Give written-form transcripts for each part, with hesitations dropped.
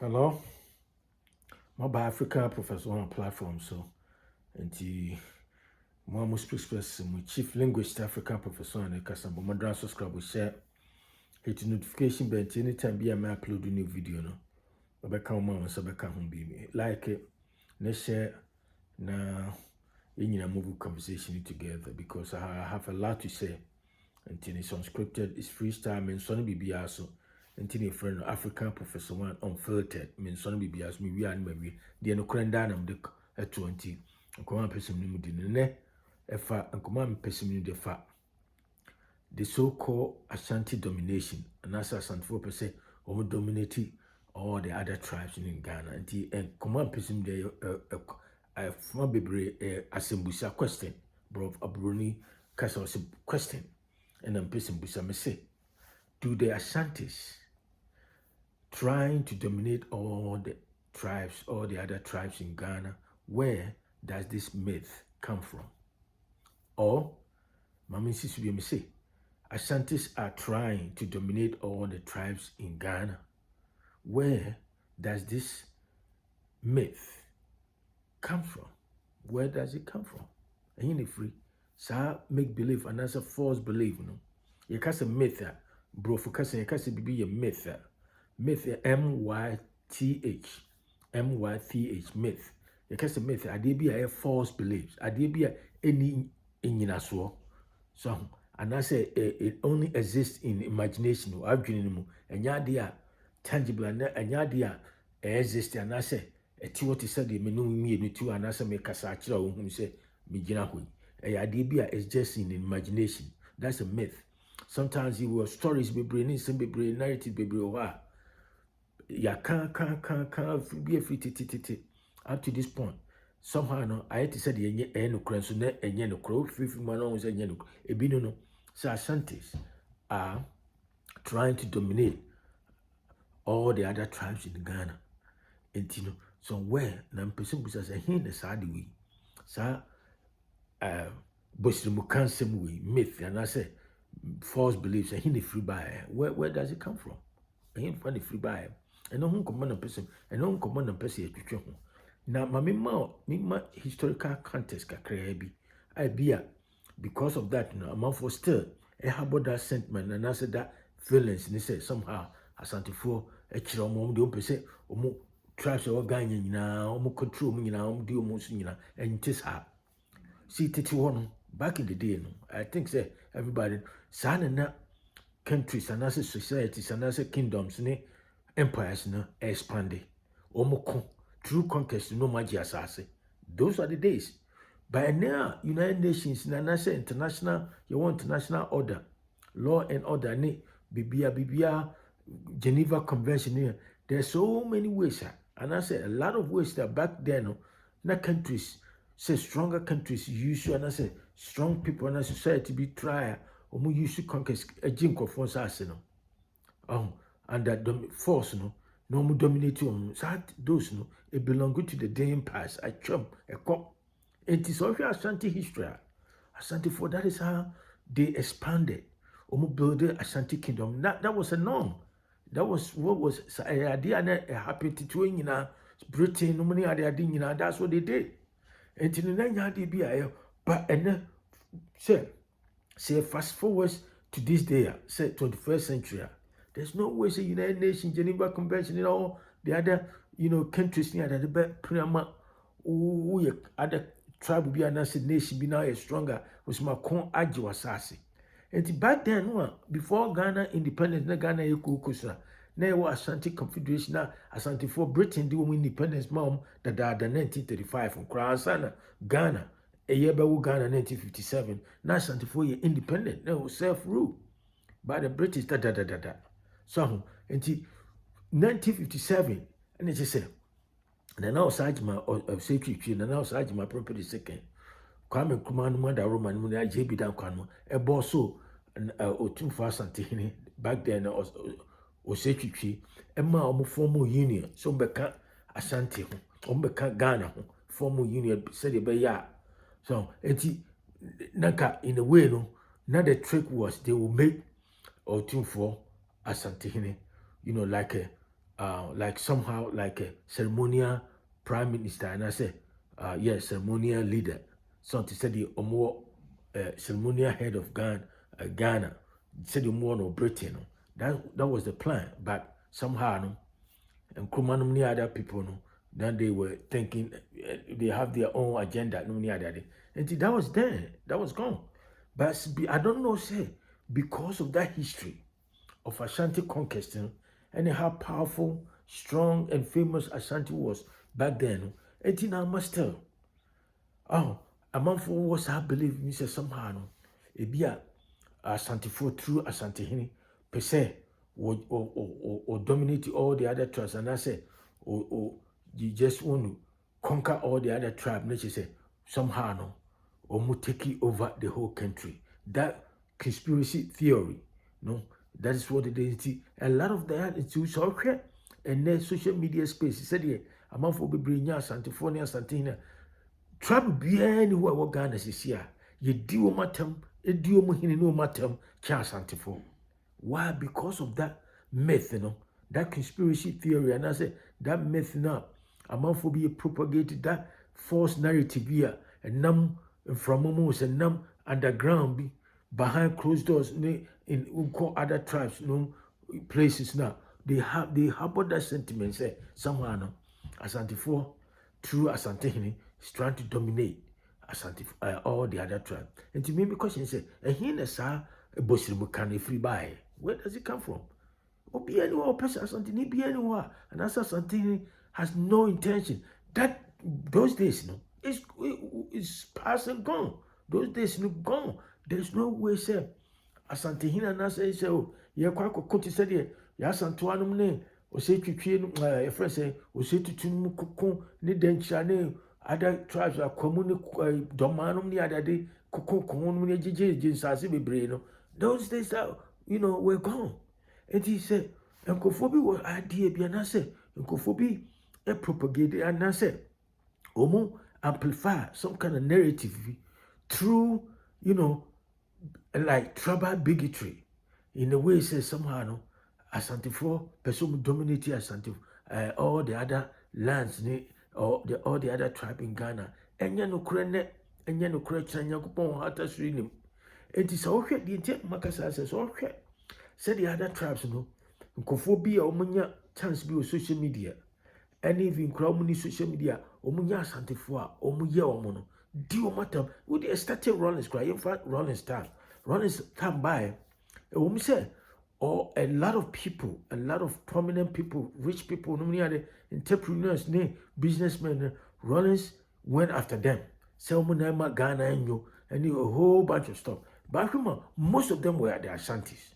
Hello, my Africa professor on platform so and the more express my chief linguist African professor and the Casamba Madras subscribe share hit notification bell anytime be I upload a new video no. Obeka mama so beka home be like it let's share na in a movie conversation together because I have a lot to say and it's unscripted, it's freestyle, and Sonny BBR so. Nti friend African professor one unfiltered mean son be as me we are maybe the no krenda nam de 20 nkoma person mu di ne efa nkoma person mu de fa the so called Ashanti domination and as Asantefo per se or dominate all the other tribes in Ghana nti nkoma person de from bebre asembusa question bro abroni kasa question and I'm person busa me say do the Ashantis trying to dominate all the tribes, all the other tribes in Ghana? Where does this myth come from? Or, Mami Sisubi say, Ashantis are trying to dominate all the tribes in Ghana. Where does this myth come from? Where does it come from? And you free, so make believe and that's a false belief, no. You can't say myth, bro. For casting, you can't say be a myth. Myth, myth, myth. You can't say myth. I did be a false beliefs. I did be any in so. So, and I say it only exists in imagination. I've dreamed, and yadia tangible, and yadia exist. And I say, a what is said, me no me no two, and I say, make a such whom say, me jinahui. A idea is just in imagination. That's a myth. Sometimes you will stories be bringing some be bringing narrative be bringing. Ya can't be a free up to this point. Somehow no, I had to say the no crunch and yen crow, 50 man was a yen. A bino so Ashantis are trying to dominate all the other tribes in Ghana. And you know, somewhere, Nam person was as a hin as I do. Sir, Boston way, myth, and I say false beliefs, and hin free by. Where does it come from? A hin funny free by. And no one command person, and no one command a person at you. Now, my mima historical context kakra bi. I be because of that, no, I'm for still a harbor that sentiment and answer that feelings. And they say somehow Asantefo a chiro mom do say omo tribes or Ghana now, omo control me now, do almost and it is her. See, 31 back in the day, no, I think say everybody signing up countries and as societies and as kingdoms, ne empires no expanded. Omoko true conquest no magia asase. Those are the days. By now, United Nations na nasa international, you want international order, law and order, ne bibia Geneva Convention here. There's so many ways, and I say a lot of ways that back then, na countries say stronger countries use and I say strong people in a society be try or more use to conquest a jinko for us, and that force no more dominate you those it belong to the day past. I chump a cop. It is also Ashanti history. Ashanti for that is how they expanded. Build the Ashanti kingdom. That was a norm. That was what was idea happy to Britain, no money idea, that's what they did. And to the nine be but and say fast forward to this day, say 21st century. There's no way say United Nations, Geneva Convention, and all the other, countries near the best prima other tribe be an nation be now a stronger was my con ajiwasasi. And back then, before Ghana independence, Ghana Ekukusa, now was Ashanti Confederation, Asante for Britain do independence mom that the 1935 from Crown Sana, Ghana, a year by Ghana 1957, now Asante for independent, no self-rule by the British. So, until 1957, and it is and then outside my secretary, and outside my property second. Kwame Nkrumah mother Roman money I JB down kwano e boss so Otumfo Asantehene back then o secretary e ma omo formal union so mbeka Asante ho omo beka Ghana ho formal union said be ya so enti naka in a way no now the trick was they will make Otumfo Asantehene like like somehow like a ceremonial prime minister, and I say, yes, ceremonial leader. So to say the more ceremonial head of Ghana, said the more no Britain. That was the plan, but somehow no, and Kumanum near other people no, then they were thinking they have their own agenda. No near that, and that was there, that was gone. But I don't know, say because of that history of Ashanti conquest, and how powerful, strong, and famous Ashanti was back then. And now must tell. Oh, a month was I believe me say somehow no. Ebia Asantefo through Asantehene per se or dominate all the other tribes, and I say or you just want to conquer all the other tribes. Nature say somehow no or mu take over the whole country. That conspiracy theory, no, that is what it is. A lot of that is okay. And then social media space. He said, yeah, a month will be bringing Asantefo and Asantehene. Tribe biara ni wo Ghana sisi a ye di wo matam edi wo hini no matam kya Asantefo. Why? Because of that myth, that conspiracy theory, and I say that myth now amanfo be propagated that false narrative here and num from almost and num underground be behind closed doors in other tribes places now they harbor that sentiment say somehow no Asantefo through Asantehene is trying to dominate all the other tribes. And to me, because he said, and he is a Bosrimu can free by. Where does it come from? Be anywhere, person Asantehene be anywhere. And as Asantehene has no intention. That those days, it's past and gone. Those days, gone. There's no way, sir. Asantehene and Asantes say, oh, you're quite cool said here. Yasantuanum ne, or say to train a friend say, or say to Tumuku, ne denchane, other tribes are common domanum the other day, Kuku, Komuni, Jinsasi, Braino. Those days are, we're gone. And he said, Encophobia was idea be an answer, Encophobia a propagated an answer. Omo amplify some kind of narrative through, like tribal bigotry. In a way, says somehow, no, Asantefo, person dominate Asantefo, all the other lands, or all the other tribe in Ghana. And no crane, and no crutch, and Yakupon, Hatas Rinim. It is okay, the intent Macassa says, okay. Said the other tribes, Nkophobia, Omunya, chance be with social media. And even crowd social media, Omunya Asantefo, Omuya Omono. Dio matter, would they start Rollins cry? In fact, Rollins time by. We say, or a lot of people, a lot of prominent people, rich people, entrepreneurs, businessmen, Rollins went after them. Selma, Ghana, and a whole bunch of stuff. But most of them were the Asantes.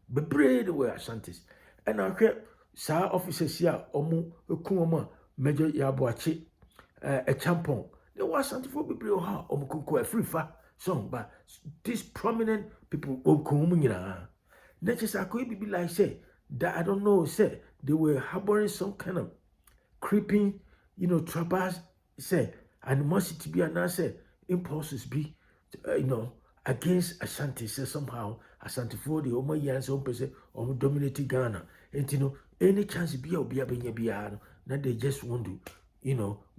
But they were Asantes. And I kept Sir officers here, Kumama, Major Yabuachi, a champion. There was something for people who free fa song, but these prominent people Natures could be like say that I don't know, say they were harboring some kind of creeping, trappers say animosity be and say impulses be against Ashanti say somehow Asantefo the Omo Yans own person or dominating Ghana. And any chance be a now they just want to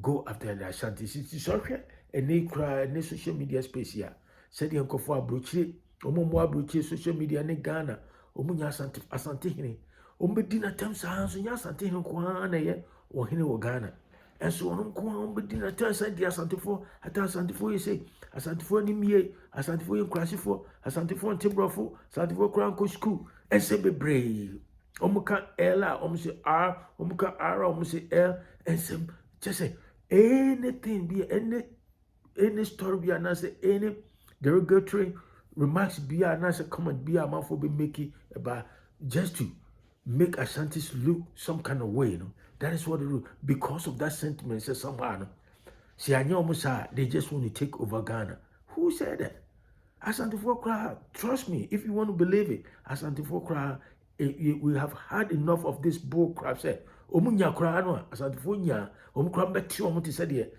go after the Ashantis. It's okay. And they cry in the social media space here. Said the uncle for Bruchi, Omo Bruchi, social media in Ghana, Omunya Asantehene, Ombedina Thames House, and Asantehene Kwana, or Hino Ghana. And so on Bedina tells the Asantefo, at Asantefo, you say, Asantefo Nimie, Asantefo Crashifo, Asantefo and Tibrofo, Asantefo Cranco School, and say be brave. Omuka Ella, Omse R, Omuka R, Omse L, and some just say anything be any story be announced, any derogatory remarks be announced, comment be a man for be making about just to make Ashantis look some kind of way, That is what they do. Because of that sentiment, says somehow, see, I know they just want to take over Ghana. Who said that? Asantefo cry, trust me, if you want to believe it, Asantefo cry, we have had enough of this bull crap. Say, Omunya cry, no, Asantefo nya, Omukram beti omuti said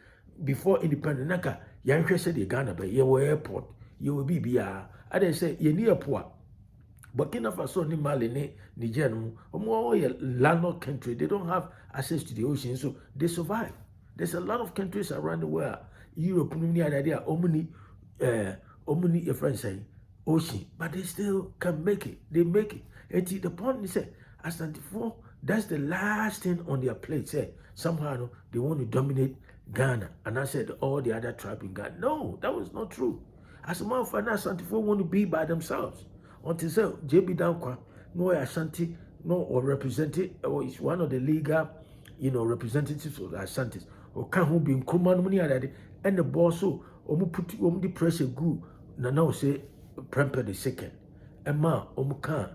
before independent naka, Yankee said Ghana, but you were airport, you will be bia. I didn't say, you near poor. Burkina Faso ni Mali ni Niger no omo landlocked country. They don't have access to the ocean, so they survive. There's a lot of countries around the world. Europe ni idea omni your friends say ocean, but they still can make it. They make it. And the point is that Asantehene, that's the last thing on their plate. Say somehow no, they want to dominate Ghana, and I said all the other tribes in Ghana. No, that was not true. As a matter of fact, Asantehene want to be by themselves. Until say JB Dankwa, no Ashanti, no or represented, or is one of the legal, representatives of the Asantes. Or can who be in Kuman money and the boss so put the pressure good. Now say Premper the second. And ma can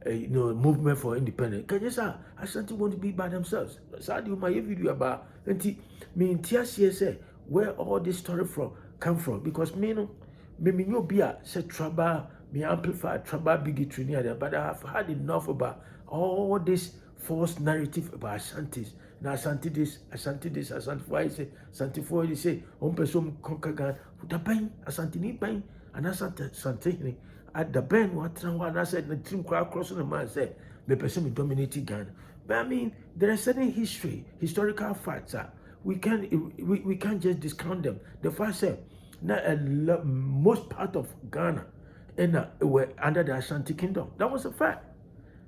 movement for independence. Can you say Ashanti want to be by themselves? So I do my video about me in TSC say where all this story come from, because me no be a say trouble, me amplify trouble bigotry near, but I have had enough about all this false narrative about Ashantis. Now Asante this, Asante why say, Asante for they say, person conquer Ghana, the pain, Asante ni pain, and Asante at the ben what I said the team crowd crossing the man said, the person dominating Ghana. But I mean, there is certain historical facts. We can't just discount them. The fact said, most part of Ghana were under the Ashanti Kingdom. That was a fact.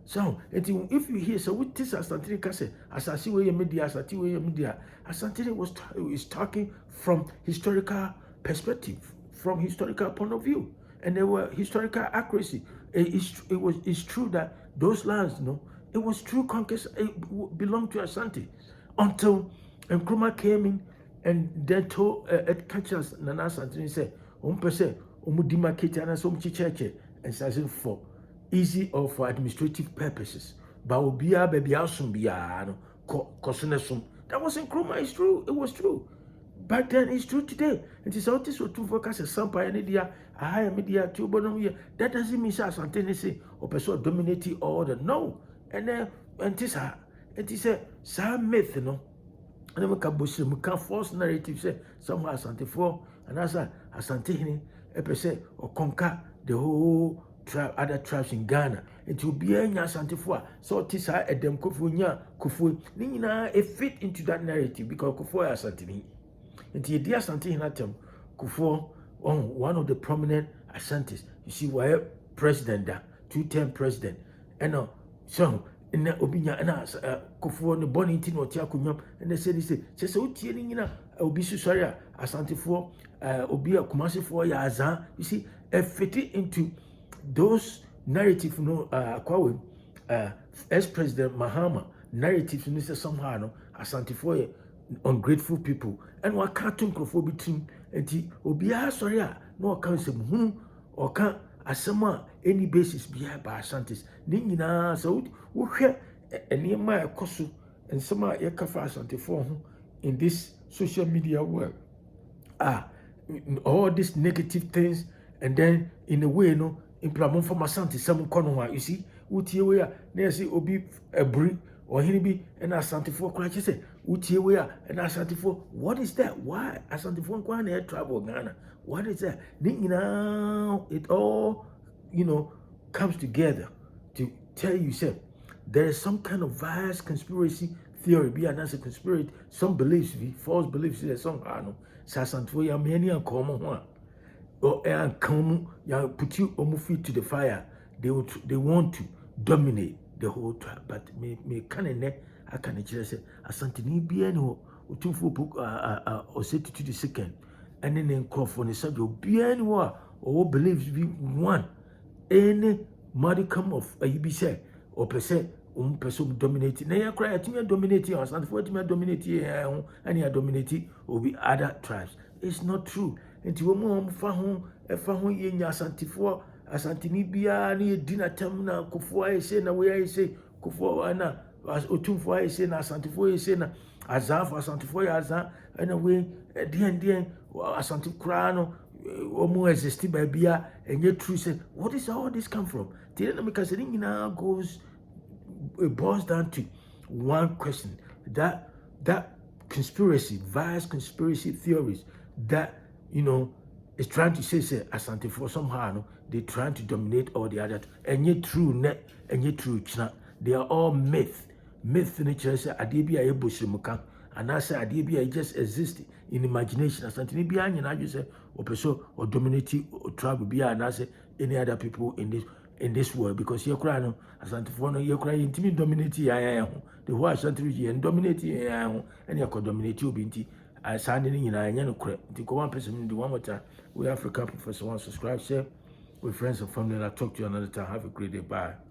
So, if you hear, so what this Asantehene can say, Asantehene is talking from historical perspective, from historical point of view, and there were historical accuracy. It's true that those lands, it was true conquest. It belonged to Asante until Nkrumah came in and then told catchers Nana Asantehene said, "Person, demarcate and some chicheche and says for." Easy or for administrative purposes. But obia baby asum biya no kosonesum. That wasn't Nkrumah. It's true. It was true. Back then, it's true today. It is out this to focus a sample media, a higher media, tubonomia. That doesn't mean Asantehene say or person dominating order. No. And then it is a some myth, And then we can false narrative say somehow Asantehene and Asantehene a person or conquer the whole other tribes in Ghana. It will be a Asantehene. So this a dem kufu nina a fit into that narrative because kufu Asantehene. And the dear Asantehene atem kufu one of the prominent Asantes. You see why president that 2-term president. And so in obinya and kufu no born into no tiakunyam and they say so tie nina obi sorry Asantehene obia Kumasi for ya azan. You see a fit into those narratives, ex-president Mahama narratives, somehow, Asantehene ungrateful people, and what can't think between and Obia sorry, no account some or can't as any basis be by Asantes. Nina, so we hear a near my cosu and some Yakafa Asantehene in this social media world. All these negative things, and then in a way, implement for Asante some corner. You see, utie we are near see obi ebri or hinibi and Asantehene cry say utie we are and Asantehene. What is that? Why Asantehene kwan air travel Ghana? What is that? Now it all comes together to tell you say there is some kind of vast conspiracy theory be an answer conspiracy, some beliefs false beliefs that somehow Asantehene ya many and common and come put you on feet to the fire. They want to dominate the whole tribe. But me can't I can't say Asantehene be any or say to the second and then call for the subject be anyone or believes be one any modicum of a UBC or per se person dominating. Now you cry to me dominating or Asantehene to me dominating and you dominating will be other tribes. It's not true. Nti wo mu fa ho ye nya Asantehene bia na ye dina tam na kufu aye se na we aye se kufu ana otumfo aye se na Asantehene aye se na azan for Asantehene azan na we den Asantehene kra no omo exist ba bia enye true say what is all this come from? The because it boils down to one question, that conspiracy, vast conspiracy theories that is trying to say Asantehene somehow they trying to dominate all the other. And yet true net, and yet true china. They are all myth. Myth in nature say adebi a ebushimuka. And I say adebi just exist in imagination. Asantehene bi anya na just say opeso or dominate or tribe bi and I say any other people in this world, because you cry no Asantefo no you cry intimi dominate ya ho. The whole Asante region and dominate ya ho and you could dominate obi nti asande ni nyina anya no kure. Nti go one person do one more time. We African Professor, one subscribe, share with friends and family, and I'll talk to you another time. Have a great day. Bye.